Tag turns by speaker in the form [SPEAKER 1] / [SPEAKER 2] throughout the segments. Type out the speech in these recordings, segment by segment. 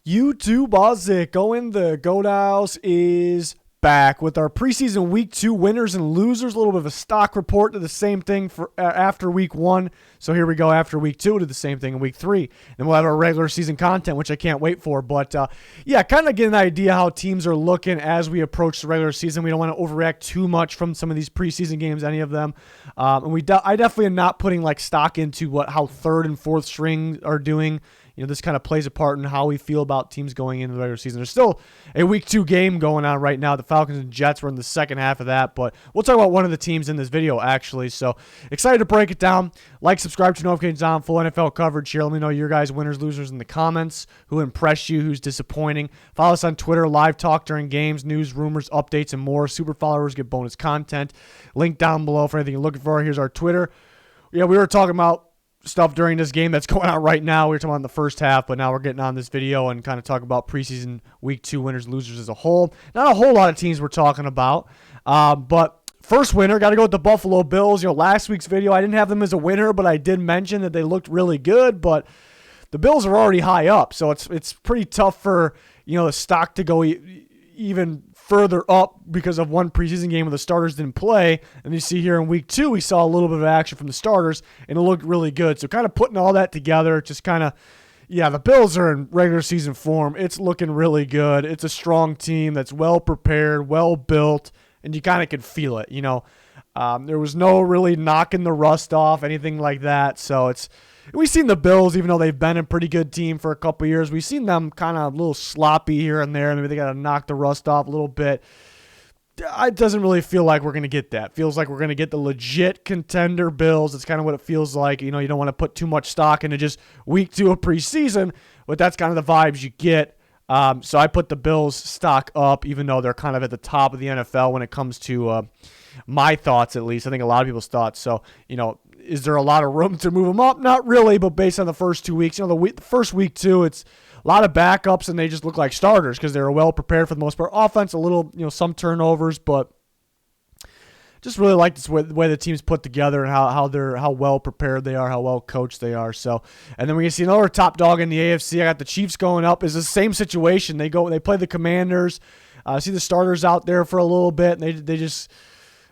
[SPEAKER 1] YouTube Ozic going the Goat House is back with our preseason week 2 winners and losers. A little bit of a stock report to the same thing for after week 1. So here we go after week 2 to the same thing in week 3. Then we'll have our regular season content, which I can't wait for. But yeah, kind of get an idea how teams are looking as we approach the regular season. We don't want to overreact too much from some of these preseason games, any of them. And I definitely am not putting like stock into how third and fourth string are doing. You know, this kind of plays a part in how we feel about teams going into the regular season. There's still a week 2 game going on right now. The Falcons and Jets were in the second half of that, but we'll talk about one of the teams in this video, actually. So excited to break it down. Like, subscribe to notifications on, full NFL coverage here. Let me know your guys' winners, losers in the comments. Who impressed you? Who's disappointing? Follow us on Twitter, live talk during games, news, rumors, updates, and more. Super followers get bonus content. Link down below for anything you're looking for. Here's our Twitter. Yeah, we were talking about stuff during this game that's going on right now. We were talking about in the first half, but now we're getting on this video and kind of talk about preseason week 2 winners, losers as a whole. Not a whole lot of teams we're talking about, but first winner, got to go with the Buffalo Bills. You know, last week's video, I didn't have them as a winner, but I did mention that they looked really good, but the Bills are already high up, so it's pretty tough for, you know, the stock to go even further up because of one preseason game where the starters didn't play. And you see here in week 2, we saw a little bit of action from the starters, and it looked really good. So kind of putting all that together, just kind of, yeah, the Bills are in regular season form. It's looking really good. It's a strong team that's well prepared, well built, and you kind of can feel it. You know, there was no really knocking the rust off, anything like that. So we've seen the Bills, even though they've been a pretty good team for a couple of years, we've seen them kind of a little sloppy here and there. Maybe they got to knock the rust off a little bit. It doesn't really feel like we're going to get that. It feels like we're going to get the legit contender Bills. It's kind of what it feels like. You know, you don't want to put too much stock into just week 2 of preseason, but that's kind of the vibes you get. So I put the Bills stock up, even though they're kind of at the top of the NFL when it comes to my thoughts, at least. I think a lot of people's thoughts. So, you know, is there a lot of room to move them up? Not really, but based on the first 2 weeks, you know, the first week 2, it's a lot of backups, and they just look like starters because they were well prepared for the most part. Offense, a little, you know, some turnovers, but just really like the way the team's put together and how well prepared they are, how well coached they are. So, and then we can see another top dog in the AFC. I got the Chiefs going up. Is the same situation. They play the Commanders. See the starters out there for a little bit, and they just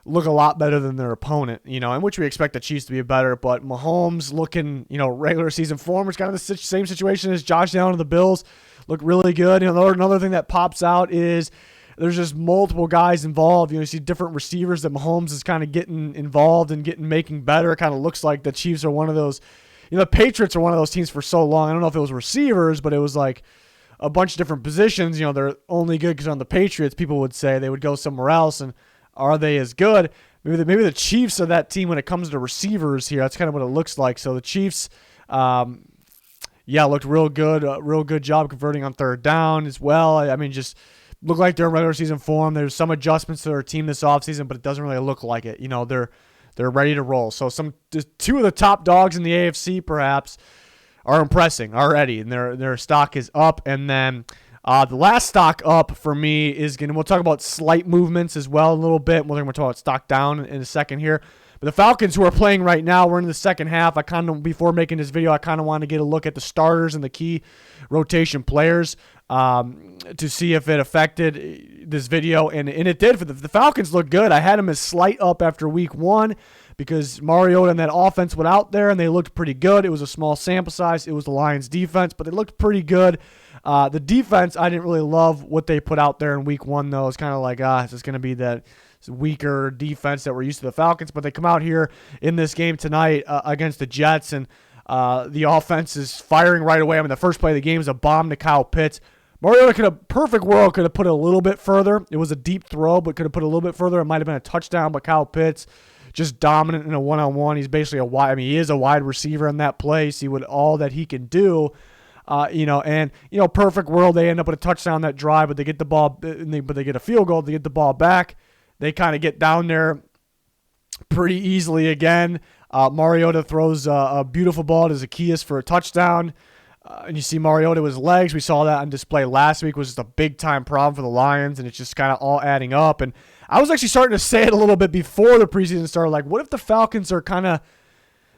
[SPEAKER 1] look a lot better than their opponent, you know, in which we expect the Chiefs to be better. But Mahomes looking, you know, regular season form. It's kind of the same situation as Josh Allen and the Bills. Look really good. You know, another thing that pops out is there's just multiple guys involved. You know, you see different receivers that Mahomes is kind of getting involved and making better. It kind of looks like the Chiefs are one of those, you know, the Patriots are one of those teams for so long. I don't know if it was receivers, but it was like a bunch of different positions. You know, they're only good because on the Patriots, people would say they would go somewhere else, and are they as good? Maybe the Chiefs are that team when it comes to receivers here. That's kind of what it looks like. So the Chiefs, looked real good. Real good job converting on third down as well. I mean, just look like they're in regular season form. There's some adjustments to their team this offseason, but it doesn't really look like it. You know, they're ready to roll. So two of the top dogs in the AFC perhaps are impressing already, and their stock is up. And then the last stock up for me is we'll talk about slight movements as well a little bit. We're going to talk about stock down in a second here. But the Falcons, who are playing right now, we're in the second half. Before making this video, I kind of wanted to get a look at the starters and the key rotation players to see if it affected this video, and it did. For the Falcons look good. I had them as slight up after week 1 because Mariota and that offense went out there, and they looked pretty good. It was a small sample size. It was the Lions' defense, but they looked pretty good. The defense, I didn't really love what they put out there in week 1, though. It's kind of like, it's just going to be that weaker defense that we're used to the Falcons. But they come out here in this game tonight against the Jets, and the offense is firing right away. I mean, the first play of the game is a bomb to Kyle Pitts. Mariota perfect world, could have put it a little bit further. It was a deep throw, but could have put it a little bit further. It might have been a touchdown, but Kyle Pitts just dominant in a one-on-one. He's basically he is a wide receiver in that play. See all that he can do. Perfect world. They end up with a touchdown that drive, but they get the ball, but they get a field goal. They get the ball back. They kind of get down there pretty easily again. Mariota throws a beautiful ball to Zacchaeus for a touchdown. And you see Mariota with his legs. We saw that on display last week. Was just a big-time problem for the Lions, and it's just kind of all adding up. And I was actually starting to say it a little bit before the preseason started, like, what if the Falcons are kind of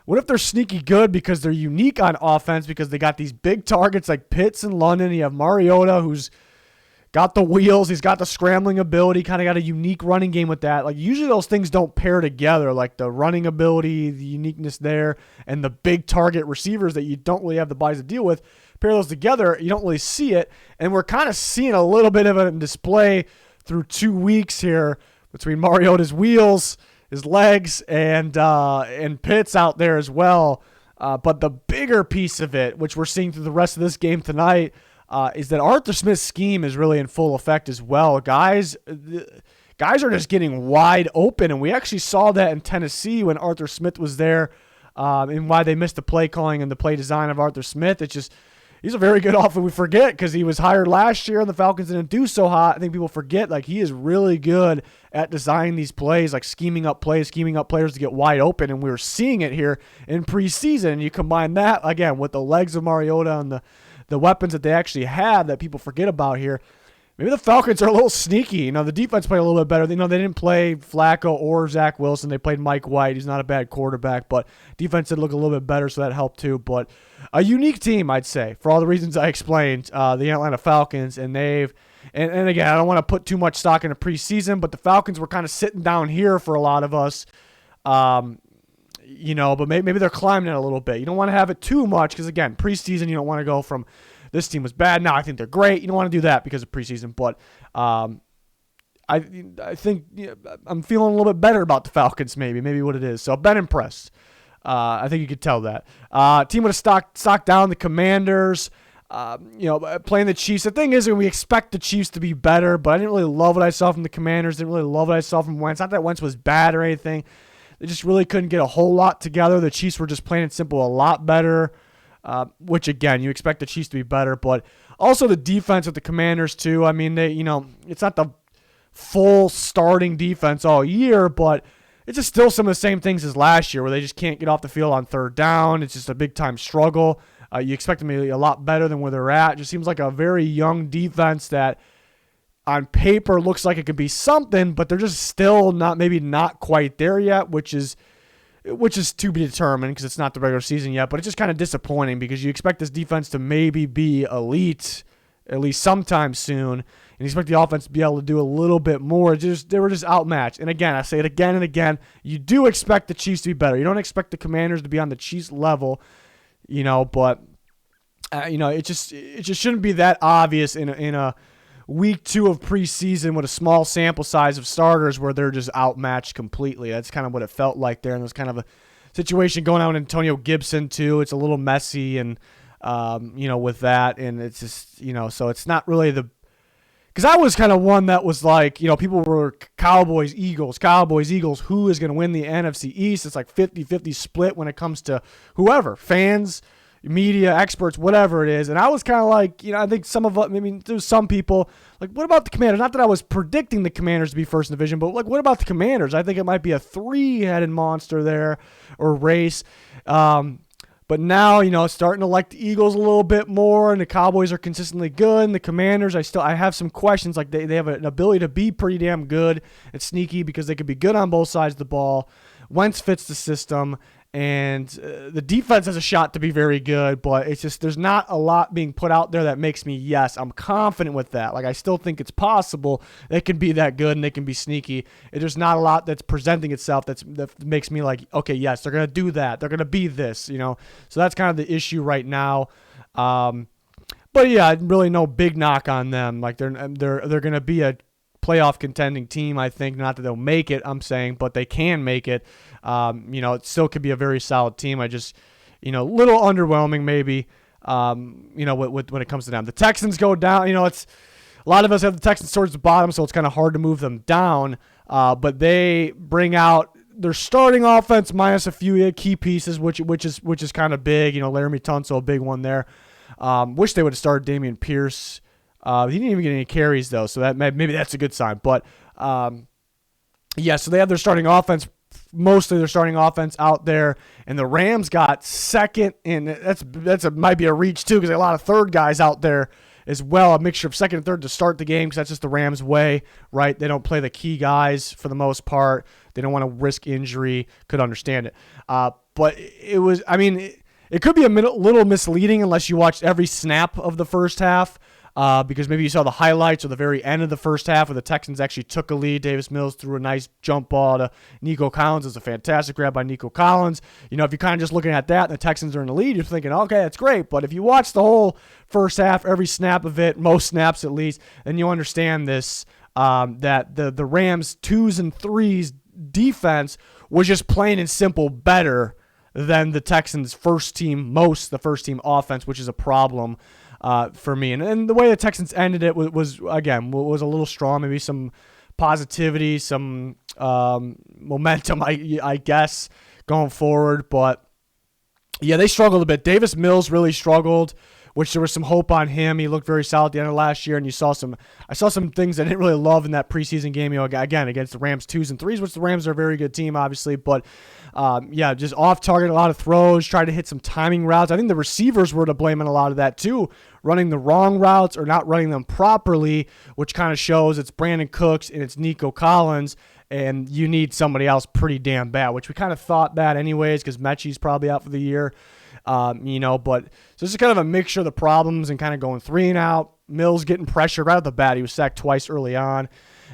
[SPEAKER 1] What if they're sneaky good because they're unique on offense because they got these big targets like Pitts and London. You have Mariota, who's got the wheels. He's got the scrambling ability, kind of got a unique running game with that. Like usually those things don't pair together, like the running ability, the uniqueness there, and the big target receivers that you don't really have the buys to deal with. Pair those together, you don't really see it. And we're kind of seeing a little bit of a display through 2 weeks here between Mariota's wheels, his legs, and Pitts out there as well. But the bigger piece of it, which we're seeing through the rest of this game tonight, is that Arthur Smith's scheme is really in full effect as well. Guys are just getting wide open, and we actually saw that in Tennessee when Arthur Smith was there, and why they missed the play calling and the play design of Arthur Smith. It's just he's a very good offense. We forget because he was hired last year and the Falcons didn't do so hot. I think people forget like he is really good at designing these plays, like scheming up players to get wide open, and we were seeing it here in preseason. And you combine that again with the legs of Mariota and the weapons that they actually have that people forget about here. Maybe the Falcons are a little sneaky. The defense played a little bit better. They didn't play Flacco or Zach Wilson. They played Mike White. He's not a bad quarterback, but defense did look a little bit better, so that helped too. But a unique team, I'd say, for all the reasons I explained, the Atlanta Falcons, and and again, I don't want to put too much stock into preseason, but the Falcons were kind of sitting down here for a lot of us, but maybe they're climbing it a little bit. You don't want to have it too much because, again, preseason, you don't want to go from this team was bad, now I think they're great. You don't want to do that because of preseason, but I think I'm feeling a little bit better about the Falcons, maybe what it is. So I've been impressed. I think you could tell that. Team would have stock down the Commanders, playing the Chiefs. The thing is, we expect the Chiefs to be better, but I didn't really love what I saw from the Commanders. Didn't really love what I saw from Wentz. Not that Wentz was bad or anything. They just really couldn't get a whole lot together. The Chiefs were just plain and simple a lot better. Which again, you expect the Chiefs to be better, but also the defense with the Commanders too. I mean, it's not the full starting defense all year, but it's just still some of the same things as last year where they just can't get off the field on third down. It's just a big time struggle. You expect them to be a lot better than where they're at. It just seems like a very young defense that on paper looks like it could be something, but they're just still maybe not quite there yet, which is to be determined because it's not the regular season yet, but it's just kind of disappointing because you expect this defense to maybe be elite at least sometime soon, and you expect the offense to be able to do a little bit more. They were just outmatched. And again, I say it again and again, you do expect the Chiefs to be better. You don't expect the Commanders to be on the Chiefs level, but it just shouldn't be that obvious in a week 2 of preseason with a small sample size of starters where they're just outmatched completely. That's kind of what it felt like there. And there's kind of a situation going on with Antonio Gibson too. It's a little messy and, with that. And it's just, so it's not really because I was kind of one that was like, people were Cowboys, Eagles, who is going to win the NFC East? It's like 50-50 split when it comes to whoever, fans, media, experts, whatever it is. And I was kind of like, I think there's some people like, what about the Commanders? Not that I was predicting the Commanders to be first in division, but like, what about the Commanders? I think it might be a 3-headed monster there or race. But now, starting to like the Eagles a little bit more, and the Cowboys are consistently good, and the Commanders, I have some questions. Like they have an ability to be pretty damn good and sneaky because they could be good on both sides of the ball. Wentz fits the system, and the defense has a shot to be very good, but it's just there's not a lot being put out there that makes me, yes, I'm confident with that. Like I still think it's possible they can be that good and they can be sneaky. There's not a lot that's presenting itself that makes me like, okay, yes, they're going to do that. They're going to be this, So that's kind of the issue right now. But yeah, really no big knock on them. Like they're going to be a playoff contending team, I think. Not that they'll make it, I'm saying, but they can make it. It still could be a very solid team. I just, little underwhelming maybe, when it comes to them. The Texans go down. It's a lot of us have the Texans towards the bottom, so it's kind of hard to move them down. But they bring out their starting offense minus a few key pieces, which is kind of big. Laramie Tunsil, a big one there. Wish they would have started Dameon Pierce. He didn't even get any carries though, so that maybe that's a good sign. But so they have their starting offense, mostly their starting offense out there, and the Rams got second, and might be a reach too because a lot of third guys out there as well, a mixture of second and third to start the game because that's just the Rams' way, right? They don't play the key guys for the most part. They don't want to risk injury. Could understand it. But it was, I mean, it could be a little misleading unless you watched every snap of the first half. Because maybe you saw the highlights or the very end of the first half where the Texans actually took a lead. Davis Mills threw a nice jump ball to Nico Collins. It was a fantastic grab by Nico Collins. You know, if you're kind of just looking at that and the Texans are in the lead, you're thinking, okay, that's great. But if you watch the whole first half, every snap of it, most snaps at least, then you understand this, that the Rams' 2s and 3s defense was just plain and simple better than the Texans' first team offense, which is a problem for me. And the way the Texans ended it was a little strong, maybe some positivity, some momentum, I guess, going forward. But, yeah, they struggled a bit. Davis Mills really struggled, which there was some hope on him. He looked very solid at the end of last year, and I saw some things I didn't really love in that preseason game, you know, again, against the Rams 2s and 3s, which the Rams are a very good team, obviously. But, just off target, a lot of throws, tried to hit some timing routes. I think the receivers were to blame in a lot of that too, running the wrong routes or not running them properly, which kind of shows it's Brandon Cooks and it's Nico Collins, and you need somebody else pretty damn bad, which we kind of thought that anyways because Mechie's probably out for the year. But so this is kind of a mixture of the problems and kind of going 3 and out. Mills getting pressure right off the bat. He was sacked twice early on.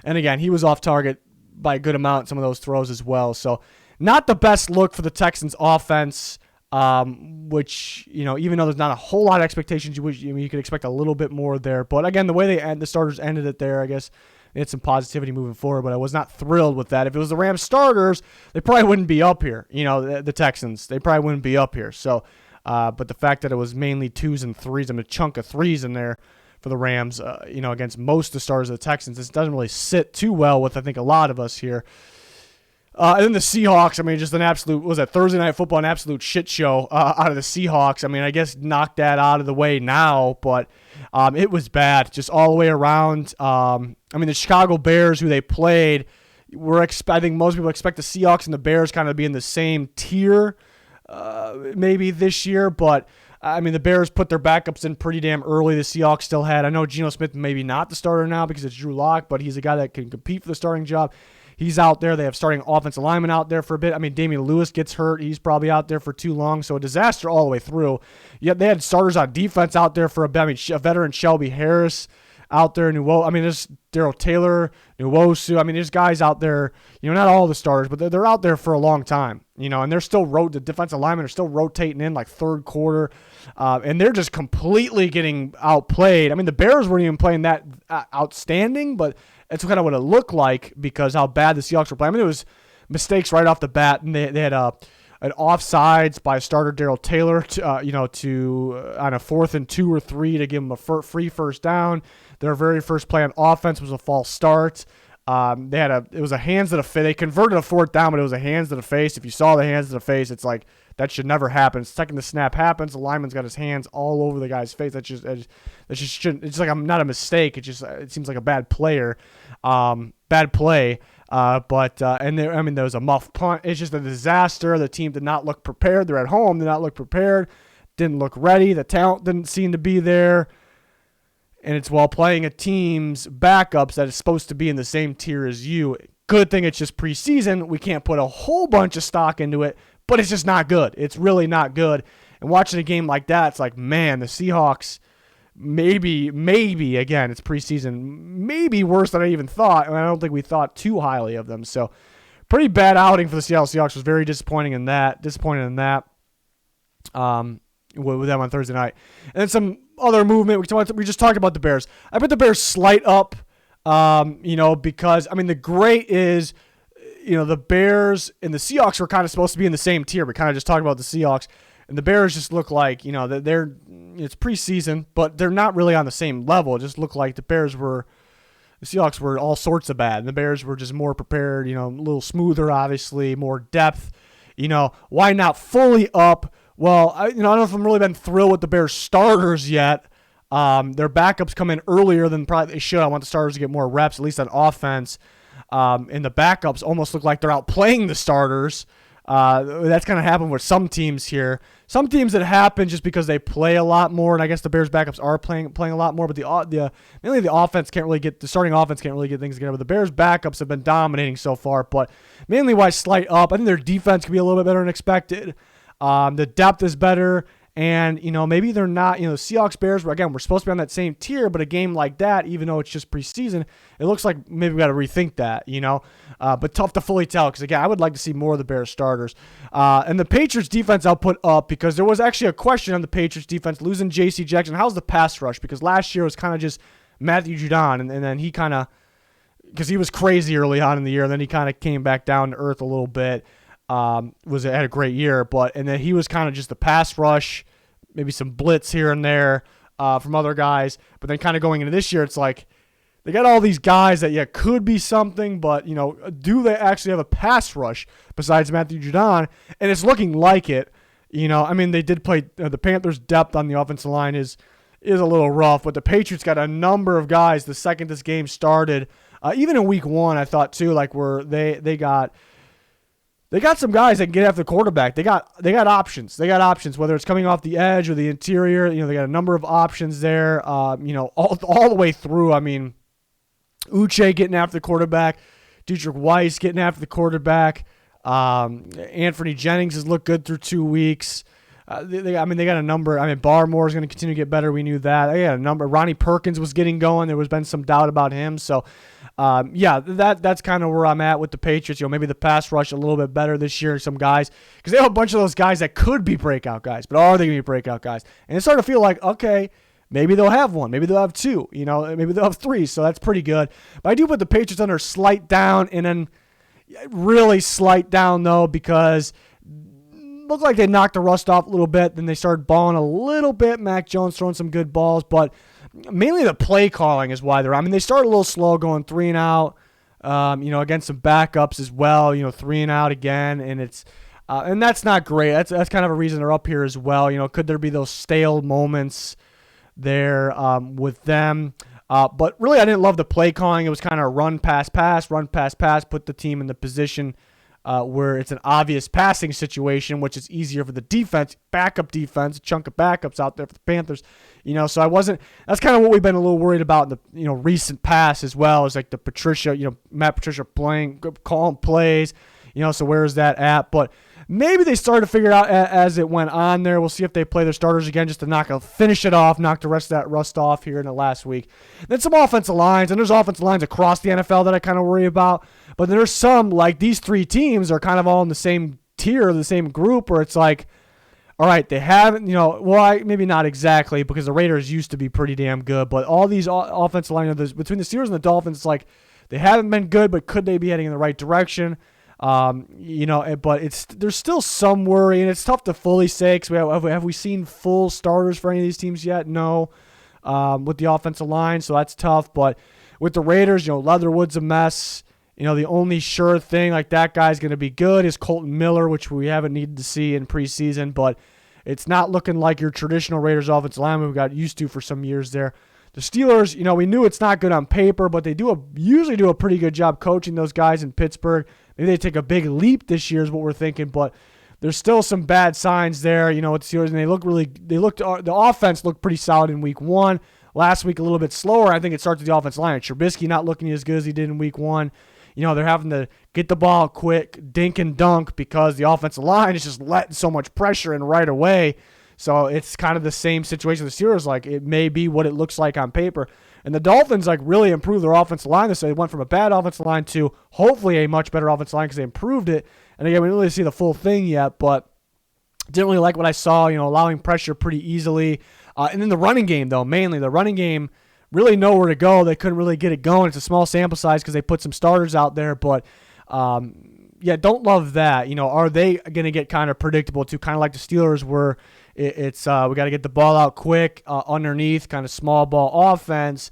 [SPEAKER 1] And again, he was off target by a good amount in some of those throws as well. So not the best look for the Texans offense, which, you know, even though there's not a whole lot of expectations, you could expect a little bit more there. But again, the way the starters ended it there, I guess they had some positivity moving forward, but I was not thrilled with that. If it was the Rams starters, they probably wouldn't be up here. You know, the Texans, they probably wouldn't be up here. So, but the fact that it was mainly 2s and 3s, I mean, a chunk of 3s in there for the Rams, against most of the starters of the Texans, this doesn't really sit too well with, I think, a lot of us here. And then the Seahawks, I mean, just an absolute, was that Thursday Night Football, an absolute shit show out of the Seahawks. I mean, I guess knock that out of the way now, but it was bad just all the way around. I mean, the Chicago Bears, who they played, I think most people expect the Seahawks and the Bears kind of be in the same tier maybe this year, but I mean, the Bears put their backups in pretty damn early. The Seahawks still had, I know Geno Smith maybe not the starter now because it's Drew Lock, but he's a guy that can compete for the starting job. He's out there. They have starting offensive linemen out there for a bit. I mean, Damian Lewis gets hurt. He's probably out there for too long. So a disaster all the way through. Yet they had starters on defense out there for a bit. I mean, a veteran Shelby Harris out there. There's Darrell Taylor, Nwosu. I mean, there's guys out there, not all the starters, but they're out there for a long time, and they're still the defensive linemen are still rotating in like third quarter, and they're just completely getting outplayed. I mean, the Bears weren't even playing that outstanding, but that's kind of what it looked like because how bad the Seahawks were playing. I mean, there was mistakes right off the bat, and they had an offsides by starter Darrell Taylor, to on a 4th and 2 or 3 to give him a free first down. Their very first play on offense was a false start. It was a hands to the face. They converted a 4th down, but it was a hands to the face. If you saw the hands to the face, it's like that should never happen. Second the snap happens, the lineman's got his hands all over the guy's face. That just shouldn't. It's like I'm not a mistake. It seems like a bad play. There was a muff punt. It's just a disaster. The team did not look prepared. They're at home. Did not look prepared. Didn't look ready. The talent didn't seem to be there. And it's while playing a team's backups that is supposed to be in the same tier as you. Good thing it's just preseason. We can't put a whole bunch of stock into it, but it's just not good. It's really not good. And watching a game like that, it's like, man, the Seahawks maybe, again, it's preseason, maybe worse than I even thought. And I don't think we thought too highly of them. So pretty bad outing for the Seattle Seahawks. Was very disappointed in that. With them on Thursday night. And then some other movement. We just talked about the Bears. I put the Bears slight up, because, I mean, the great is, the Bears and the Seahawks were kind of supposed to be in the same tier. We kind of just talked about the Seahawks. And the Bears just look like, it's preseason, but they're not really on the same level. It just looked like the Seahawks were all sorts of bad. And the Bears were just more prepared, a little smoother, obviously, more depth. Why not fully up? Well, I don't know if I'm really been thrilled with the Bears starters yet. Their backups come in earlier than probably they should. I want the starters to get more reps, at least on offense. And the backups almost look like they're outplaying the starters. That's kind of happened with some teams here. Some teams that happen just because they play a lot more, and I guess the Bears backups are playing a lot more, but mainly the offense can't really the starting offense can't really get things together. But the Bears backups have been dominating so far, but mainly why slight up. I think their defense could be a little bit better than expected. The depth is better. And, maybe they're not, Seahawks, Bears, again, we're supposed to be on that same tier, but a game like that, even though it's just preseason, it looks like maybe we got to rethink that, but tough to fully tell because, again, I would like to see more of the Bears starters. And the Patriots defense I'll put up because there was actually a question on the Patriots defense, losing J.C. Jackson. How's the pass rush? Because last year was kind of just Matthew Judon, and then he kind of, because he was crazy early on in the year, and then he kind of came back down to earth a little bit. Had a great year, and then he was kind of just the pass rush, maybe some blitz here and there from other guys, but then kind of going into this year, it's like they got all these guys that could be something, but do they actually have a pass rush besides Matthew Judon? And it's looking like it. They did play the Panthers' depth on the offensive line is a little rough, but the Patriots got a number of guys the second this game started. Even in week 1, I thought too, like where they got some guys that can get after the quarterback. They got options. They got options, whether it's coming off the edge or the interior. They got a number of options there. All the way through. Uche getting after the quarterback, Dietrich Weiss getting after the quarterback. Anthony Jennings has looked good through 2 weeks. They got a number. Barmore is going to continue to get better. We knew that. They got a number. Ronnie Perkins was getting going. There was been some doubt about him. So, that's kind of where I'm at with the Patriots. Maybe the pass rush a little bit better this year. Some guys, because they have a bunch of those guys that could be breakout guys, but are they going to be breakout guys? And it's starting to feel like, okay, maybe they'll have one. Maybe they'll have 2. Maybe they'll have 3. So that's pretty good. But I do put the Patriots under slight down, and then really slight down though because looked like they knocked the rust off a little bit. Then they started balling a little bit. Mac Jones throwing some good balls, but mainly the play calling is why they're. They started a little slow, going 3 and out. Against some backups as well. 3 and out again, and it's and that's not great. That's kind of a reason they're up here as well. Could there be those stale moments there with them? But really, I didn't love the play calling. It was kind of run, pass, put the team in the position where it's an obvious passing situation, which is easier for the defense, backup defense, a chunk of backups out there for the Panthers. So I wasn't. That's kind of what we've been a little worried about in the recent past as well. Is like the Patricia, Matt Patricia calling plays. So where is that at? But maybe they started to figure it out as it went on there. We'll see if they play their starters again just to finish it off, knock the rest of that rust off here in the last week. Then some offensive lines, and there's offensive lines across the NFL that I kind of worry about. But there's some, like these 3 teams are kind of all in the same tier, the same group, where it's like, all right, they haven't, maybe not exactly because the Raiders used to be pretty damn good, but all these offensive line, between the Steelers and the Dolphins, it's like they haven't been good, but could they be heading in the right direction? But there's still some worry, and it's tough to fully say because have we seen full starters for any of these teams yet? No, with the offensive line, so that's tough. But with the Raiders, Leatherwood's a mess. The only sure thing like that guy's going to be good is Colton Miller, which we haven't needed to see in preseason, but it's not looking like your traditional Raiders offensive line we got used to for some years there. The Steelers, we knew it's not good on paper, but they usually do a pretty good job coaching those guys in Pittsburgh. Maybe they take a big leap this year is what we're thinking, but there's still some bad signs there, with the Steelers, and the offense looked pretty solid in week 1. Last week a little bit slower. I think it starts with the offensive line. Trubisky not looking as good as he did in week 1. They're having to get the ball quick, dink and dunk because the offensive line is just letting so much pressure in right away. So it's kind of the same situation with the Steelers. Like, it may be what it looks like on paper. And the Dolphins, really improved their offensive line. So they went from a bad offensive line to hopefully a much better offensive line because they improved it. And again, we didn't really see the full thing yet, but didn't really like what I saw, allowing pressure pretty easily. And then the running game, though, mainly the running game, really nowhere to go. They couldn't really get it going. It's a small sample size because they put some starters out there, but don't love that. Are they going to get kind of predictable too, kind of like the Steelers were? It's we got to get the ball out quick underneath, kind of small ball offense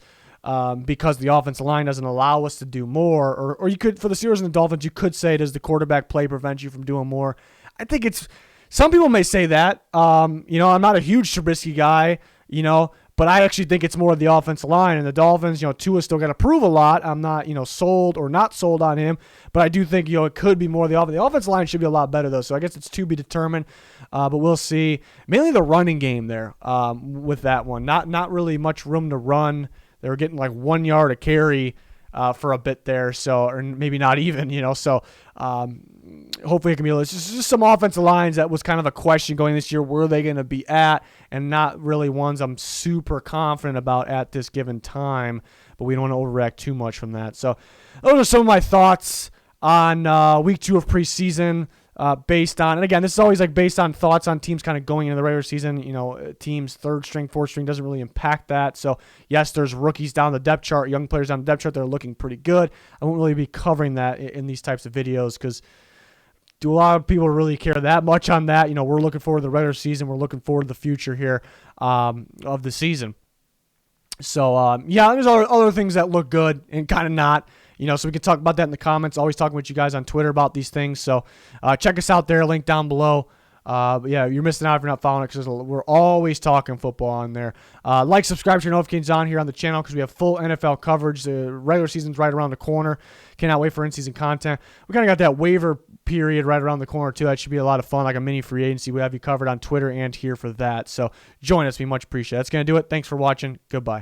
[SPEAKER 1] because the offensive line doesn't allow us to do more. Or you could, for the Steelers and the Dolphins, you could say, does the quarterback play prevent you from doing more? I think some people may say that. I'm not a huge Trubisky guy, But I actually think it's more of the offensive line. And the Dolphins, Tua's still got to prove a lot. I'm not, sold or not sold on him. But I do think, it could be more of the offense. The offensive line should be a lot better, though. So I guess it's to be determined. But we'll see. Mainly the running game there with that one. Not really much room to run. They were getting like 1 yard a carry for a bit there. So, or maybe not even, So hopefully it can be it's just some offensive lines that was kind of a question going this year. Where are they going to be at? And not really ones I'm super confident about at this given time. But we don't want to overreact too much from that. So those are some of my thoughts on week 2 of preseason. Based on, and again, this is always like based on thoughts on teams kind of going into the regular season. Teams third string, fourth string doesn't really impact that. So yes, there's rookies down the depth chart, young players down the depth chart that are looking pretty good. I won't really be covering that in these types of videos because do a lot of people really care that much on that? We're looking forward to the regular season. We're looking forward to the future here of the season. So there's other things that look good and kind of not. So we can talk about that in the comments. Always talking with you guys on Twitter about these things. So check us out there. Link down below. But yeah, you're missing out if you're not following it because we're always talking football on there. Like, subscribe to your notifications on here on the channel because we have full NFL coverage. The regular season's right around the corner. Cannot wait for in-season content. We kind of got that waiver period right around the corner too. That should be a lot of fun, like a mini free agency. We have you covered on Twitter and here for that. So join us. We much appreciate it. That's going to do it. Thanks for watching. Goodbye.